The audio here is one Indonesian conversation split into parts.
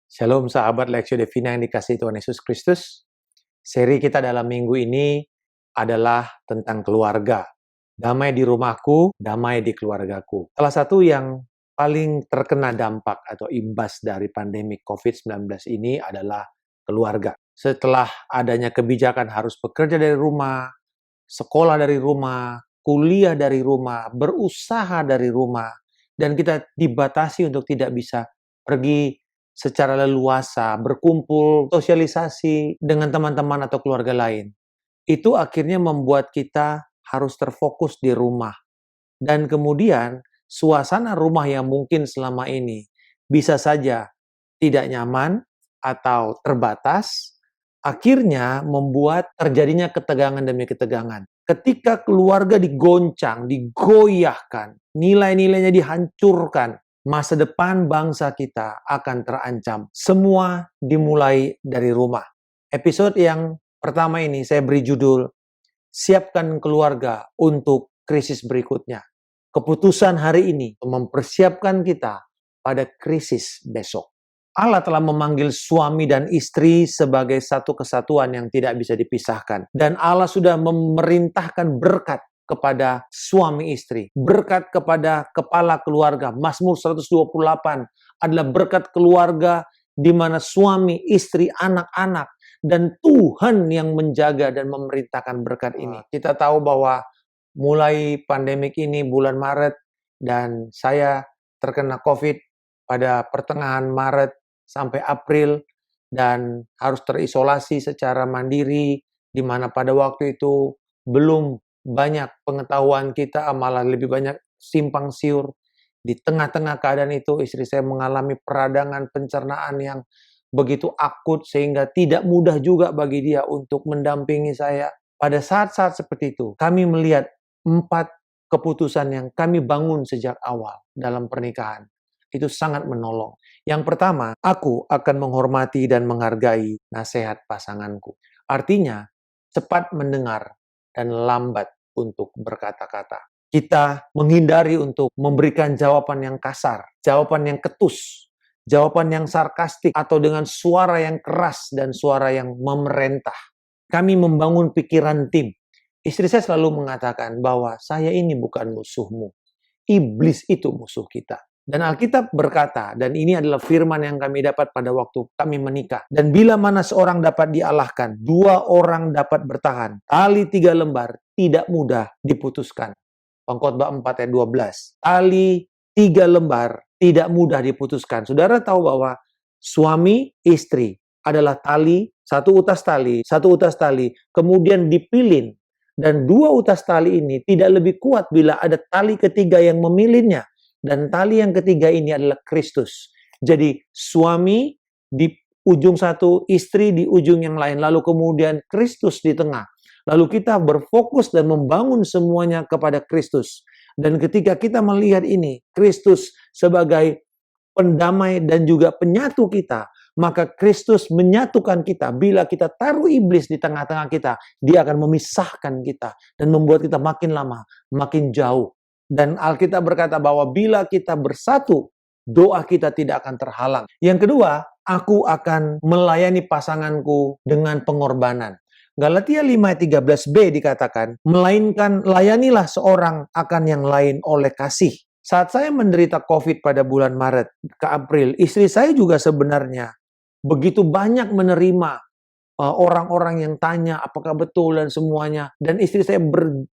Shalom sahabat Lexio Divina yang dikasihi Tuhan Yesus Kristus. Seri kita dalam minggu ini adalah tentang keluarga. Damai di rumahku, damai di keluargaku. Salah satu yang paling terkena dampak atau imbas dari pandemi COVID-19 ini adalah keluarga. Setelah adanya kebijakan harus bekerja dari rumah, sekolah dari rumah, kuliah dari rumah, berusaha dari rumah, dan kita dibatasi untuk tidak bisa pergi secara leluasa, berkumpul, sosialisasi dengan teman-teman atau keluarga lain. Itu akhirnya membuat kita harus terfokus di rumah. Dan kemudian suasana rumah yang mungkin selama ini bisa saja tidak nyaman atau terbatas, akhirnya membuat terjadinya ketegangan demi ketegangan. Ketika keluarga digoncang, digoyahkan, nilai-nilainya dihancurkan, masa depan bangsa kita akan terancam. Semua dimulai dari rumah. Episode yang pertama ini saya beri judul, Siapkan Keluarga untuk Krisis Berikutnya. Keputusan hari ini mempersiapkan kita pada krisis besok. Allah telah memanggil suami dan istri sebagai satu kesatuan yang tidak bisa dipisahkan. Dan Allah sudah memerintahkan berkat kepada suami istri. Berkat kepada kepala keluarga. Mazmur 128 adalah berkat keluarga di mana suami, istri, anak-anak, dan Tuhan yang menjaga dan memerintahkan berkat ini. Kita tahu bahwa mulai pandemik ini bulan Maret dan saya terkena COVID pada pertengahan Maret sampai April dan harus terisolasi secara mandiri, di mana pada waktu itu belum banyak pengetahuan kita, malah lebih banyak simpang siur. Di tengah-tengah keadaan itu istri saya mengalami peradangan pencernaan yang begitu akut sehingga tidak mudah juga bagi dia untuk mendampingi saya. Pada saat-saat seperti itu kami melihat 4 keputusan yang kami bangun sejak awal dalam pernikahan. Itu sangat menolong. Yang pertama, aku akan menghormati dan menghargai nasihat pasanganku. Artinya, cepat mendengar dan lambat untuk berkata-kata. Kita menghindari untuk memberikan jawaban yang kasar, jawaban yang ketus, jawaban yang sarkastik, atau dengan suara yang keras dan suara yang memerintah. Kami membangun pikiran tim. Istri saya selalu mengatakan bahwa saya ini bukan musuhmu. Iblis itu musuh kita. Dan Alkitab berkata, dan ini adalah firman yang kami dapat pada waktu kami menikah. Dan bila mana seorang dapat dialahkan, 2 orang dapat bertahan. Tali 3 lembar tidak mudah diputuskan. Pengkhotbah 4 ayat 12. Tali 3 lembar tidak mudah diputuskan. Saudara tahu bahwa suami istri adalah tali, satu utas tali, kemudian dipilin. Dan 2 utas tali ini tidak lebih kuat bila ada tali ketiga yang memilihnya. Dan tali yang ketiga ini adalah Kristus. Jadi suami di ujung satu, istri di ujung yang lain. Lalu kemudian Kristus di tengah. Lalu kita berfokus dan membangun semuanya kepada Kristus. Dan ketika kita melihat ini, Kristus sebagai pendamai dan juga penyatu kita, maka Kristus menyatukan kita. Bila kita taruh iblis di tengah-tengah kita, dia akan memisahkan kita dan membuat kita makin lama, makin jauh. Dan Alkitab berkata bahwa bila kita bersatu, doa kita tidak akan terhalang. Yang kedua, aku akan melayani pasanganku dengan pengorbanan. Galatia 5:13b dikatakan, melainkan layanilah seorang akan yang lain oleh kasih. Saat saya menderita COVID pada bulan Maret ke April, istri saya juga sebenarnya begitu banyak menerima orang-orang yang tanya apakah betul dan semuanya. Dan istri saya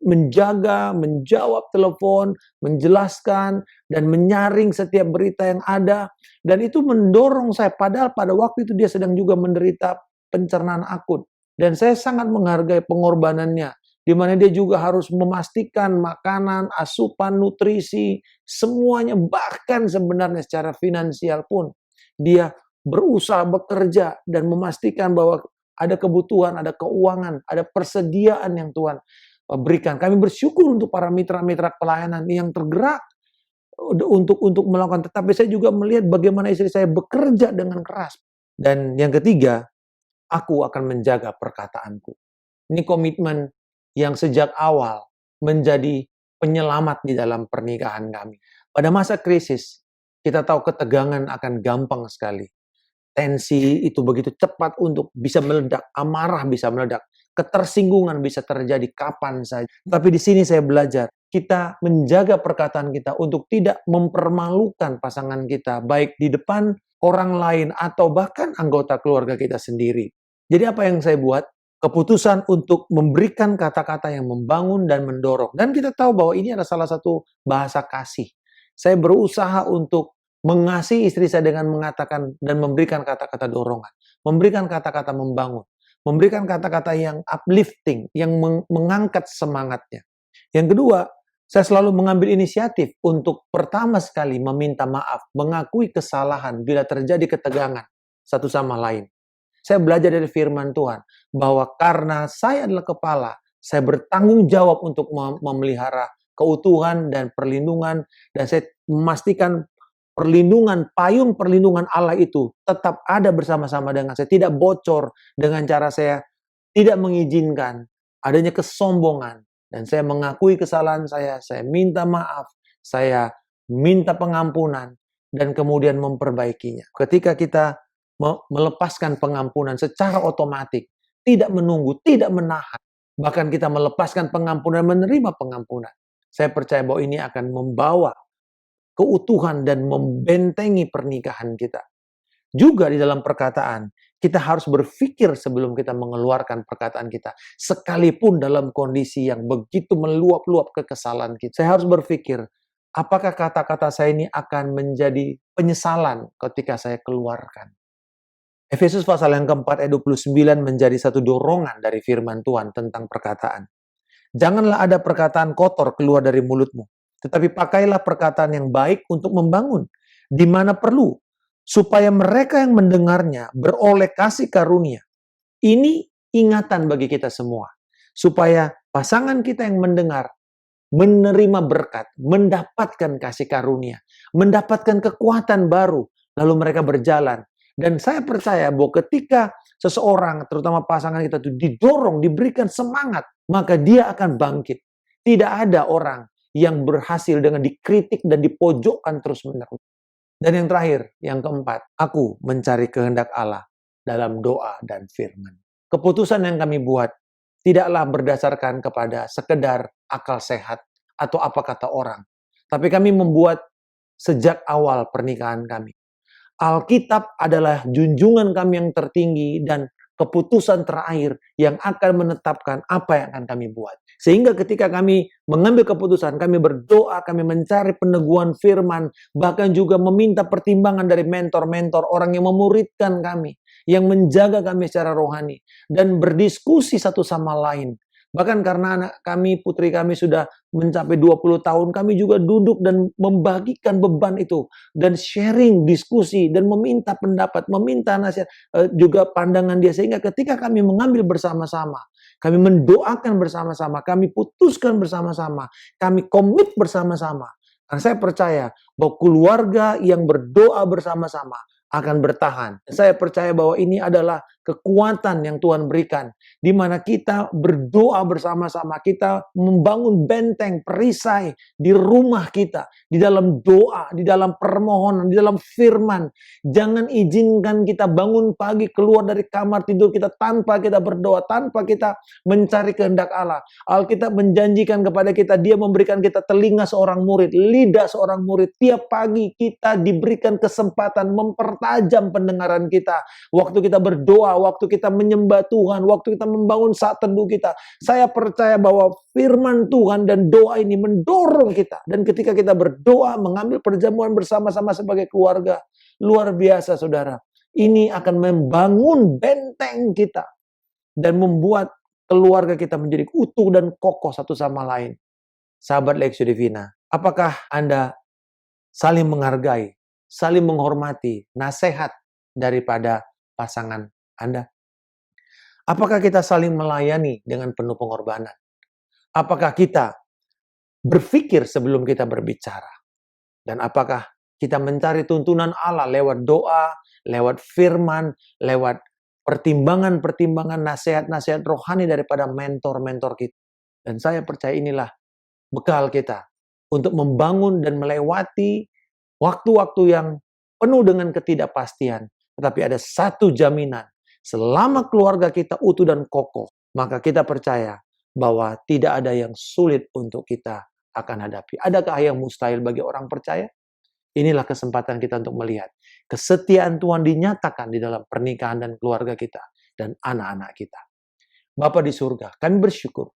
menjaga, menjawab telepon, menjelaskan, dan menyaring setiap berita yang ada. Dan itu mendorong saya, padahal pada waktu itu dia sedang juga menderita pencernaan akut. Dan saya sangat menghargai pengorbanannya, di mana dia juga harus memastikan makanan, asupan, nutrisi, semuanya, bahkan sebenarnya secara finansial pun dia berusaha bekerja dan memastikan bahwa ada kebutuhan, ada keuangan, ada persediaan yang Tuhan berikan. Kami bersyukur untuk para mitra-mitra pelayanan yang tergerak untuk melakukan. Tetapi saya juga melihat bagaimana istri saya bekerja dengan keras. Dan yang ketiga, aku akan menjaga perkataanku. Ini komitmen yang sejak awal menjadi penyelamat di dalam pernikahan kami. Pada masa krisis, kita tahu ketegangan akan gampang sekali. tensi itu begitu cepat untuk bisa meledak, amarah bisa meledak, ketersinggungan bisa terjadi kapan saja. Tapi di sini saya belajar, kita menjaga perkataan kita untuk tidak mempermalukan pasangan kita, baik di depan orang lain atau bahkan anggota keluarga kita sendiri. Jadi apa yang saya buat? Keputusan untuk memberikan kata-kata yang membangun dan mendorong. Dan kita tahu bahwa ini adalah salah satu bahasa kasih. Saya berusaha untuk mengasihi istri saya dengan mengatakan dan memberikan kata-kata dorongan. Memberikan kata-kata membangun. Memberikan kata-kata yang uplifting, yang mengangkat semangatnya. Yang kedua, saya selalu mengambil inisiatif untuk pertama sekali meminta maaf, mengakui kesalahan bila terjadi ketegangan satu sama lain. Saya belajar dari firman Tuhan bahwa karena saya adalah kepala, saya bertanggung jawab untuk memelihara keutuhan dan perlindungan, dan saya memastikan perlindungan, payung perlindungan Allah itu tetap ada bersama-sama dengan saya, tidak bocor dengan cara saya tidak mengizinkan adanya kesombongan, dan saya mengakui kesalahan saya minta maaf, saya minta pengampunan, dan kemudian memperbaikinya. Ketika kita melepaskan pengampunan secara otomatis, tidak menunggu, tidak menahan, bahkan kita melepaskan pengampunan, menerima pengampunan. Saya percaya bahwa ini akan membawa keutuhan dan membentengi pernikahan kita. Juga di dalam perkataan, kita harus berpikir sebelum kita mengeluarkan perkataan kita. Sekalipun dalam kondisi yang begitu meluap-luap kekesalan kita. Saya harus berpikir, apakah kata-kata saya ini akan menjadi penyesalan ketika saya keluarkan. Efesus pasal yang keempat ayat 29 menjadi satu dorongan dari firman Tuhan tentang perkataan. Janganlah ada perkataan kotor keluar dari mulutmu, tetapi pakailah perkataan yang baik untuk membangun, di mana perlu, supaya mereka yang mendengarnya beroleh kasih karunia. Ini ingatan bagi kita semua, supaya pasangan kita yang mendengar menerima berkat, mendapatkan kasih karunia, mendapatkan kekuatan baru, lalu mereka berjalan. Dan saya percaya bahwa ketika seseorang, terutama pasangan kita itu didorong, diberikan semangat, maka dia akan bangkit. Tidak ada orang yang berhasil dengan dikritik dan dipojokkan terus-menerus. Dan yang terakhir, yang keempat, aku mencari kehendak Allah dalam doa dan firman. Keputusan yang kami buat tidaklah berdasarkan kepada sekedar akal sehat atau apa kata orang. Tapi kami membuat sejak awal pernikahan kami. Alkitab adalah junjungan kami yang tertinggi dan keputusan terakhir yang akan menetapkan apa yang akan kami buat. Sehingga ketika kami mengambil keputusan, kami berdoa, kami mencari peneguhan firman, bahkan juga meminta pertimbangan dari mentor-mentor, orang yang memuridkan kami, yang menjaga kami secara rohani, dan berdiskusi satu sama lain. Bahkan karena anak kami, putri kami sudah mencapai 20 tahun, kami juga duduk dan membagikan beban itu. Dan sharing, diskusi, dan meminta pendapat, meminta nasihat, juga pandangan dia. Sehingga ketika kami mengambil bersama-sama, kami mendoakan bersama-sama, kami putuskan bersama-sama, kami komit bersama-sama. Karena saya percaya bahwa keluarga yang berdoa bersama-sama akan bertahan. Saya percaya bahwa ini adalah kekuatan yang Tuhan berikan, di mana kita berdoa bersama-sama, kita membangun benteng, perisai di rumah kita, di dalam doa, di dalam permohonan, di dalam firman. Jangan izinkan kita bangun pagi keluar dari kamar tidur kita tanpa kita berdoa, tanpa kita mencari kehendak Allah. Alkitab menjanjikan kepada kita, Dia memberikan kita telinga seorang murid, lidah seorang murid. Tiap pagi kita diberikan kesempatan mempertajam pendengaran kita. Waktu kita berdoa, waktu kita menyembah Tuhan, waktu kita membangun saat teduh kita. Saya percaya bahwa firman Tuhan dan doa ini mendorong kita. Dan ketika kita berdoa, mengambil perjamuan bersama-sama sebagai keluarga, luar biasa saudara. Ini akan membangun benteng kita. Dan membuat keluarga kita menjadi utuh dan kokoh satu sama lain. Sahabat Lexio Divina, apakah Anda saling menghargai, saling menghormati nasihat daripada pasangan Anda? Apakah kita saling melayani dengan penuh pengorbanan? Apakah kita berpikir sebelum kita berbicara? Dan apakah kita mencari tuntunan Allah lewat doa, lewat firman, lewat pertimbangan-pertimbangan, nasihat-nasihat rohani daripada mentor-mentor kita? Dan saya percaya inilah bekal kita untuk membangun dan melewati waktu-waktu yang penuh dengan ketidakpastian. Tetapi ada satu jaminan. Selama keluarga kita utuh dan kokoh, maka kita percaya bahwa tidak ada yang sulit untuk kita akan hadapi. Adakah yang mustahil bagi orang percaya? Inilah kesempatan kita untuk melihat kesetiaan Tuhan dinyatakan di dalam pernikahan dan keluarga kita dan anak-anak kita. Bapa di surga, kami bersyukur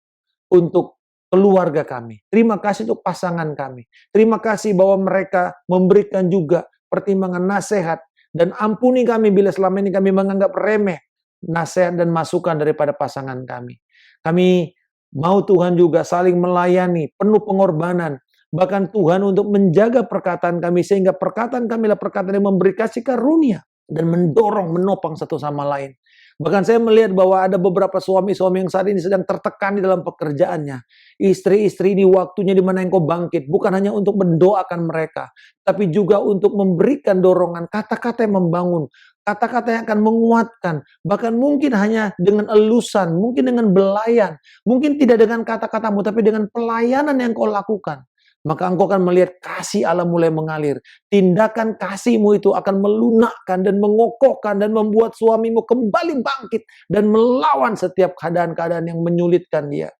untuk keluarga kami. Terima kasih untuk pasangan kami. Terima kasih bahwa mereka memberikan juga pertimbangan nasihat. Dan ampuni kami bila selama ini kami menganggap remeh nasihat dan masukan daripada pasangan kami. Kami mau Tuhan juga saling melayani, penuh pengorbanan. Bahkan Tuhan untuk menjaga perkataan kami, sehingga perkataan kami adalah perkataan yang memberi kasih karunia dan mendorong, menopang satu sama lain. Bahkan saya melihat bahwa ada beberapa suami-suami yang saat ini sedang tertekan di dalam pekerjaannya. Istri-istri ini waktunya di mana engkau bangkit, bukan hanya untuk mendoakan mereka, tapi juga untuk memberikan dorongan, kata-kata yang membangun, kata-kata yang akan menguatkan, bahkan mungkin hanya dengan elusan, mungkin dengan belayan, mungkin tidak dengan kata-katamu, tapi dengan pelayanan yang kau lakukan. Maka engkau akan melihat kasih Allah mulai mengalir. Tindakan kasihmu itu akan melunakkan dan mengokohkan dan membuat suamimu kembali bangkit dan melawan setiap keadaan-keadaan yang menyulitkan dia.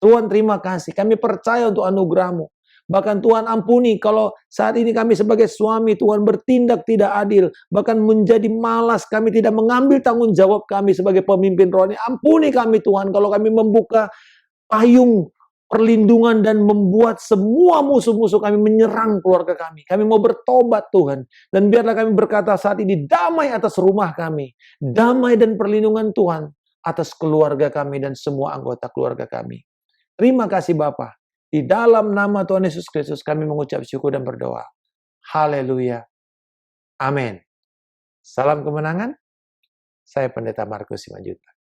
Tuhan terima kasih, kami percaya untuk anugerah-Mu. Bahkan Tuhan ampuni kalau saat ini kami sebagai suami Tuhan bertindak tidak adil. Bahkan menjadi malas, kami tidak mengambil tanggung jawab kami sebagai pemimpin rohani. Ampuni kami Tuhan kalau kami membuka payung perlindungan dan membuat semua musuh-musuh kami menyerang keluarga kami. Kami mau bertobat Tuhan. Dan biarlah kami berkata saat ini damai atas rumah kami. Damai dan perlindungan Tuhan atas keluarga kami dan semua anggota keluarga kami. Terima kasih Bapa. Di dalam nama Tuhan Yesus Kristus kami mengucap syukur dan berdoa. Haleluya. Amin. Salam kemenangan. Saya Pendeta Markus Simanjuntak.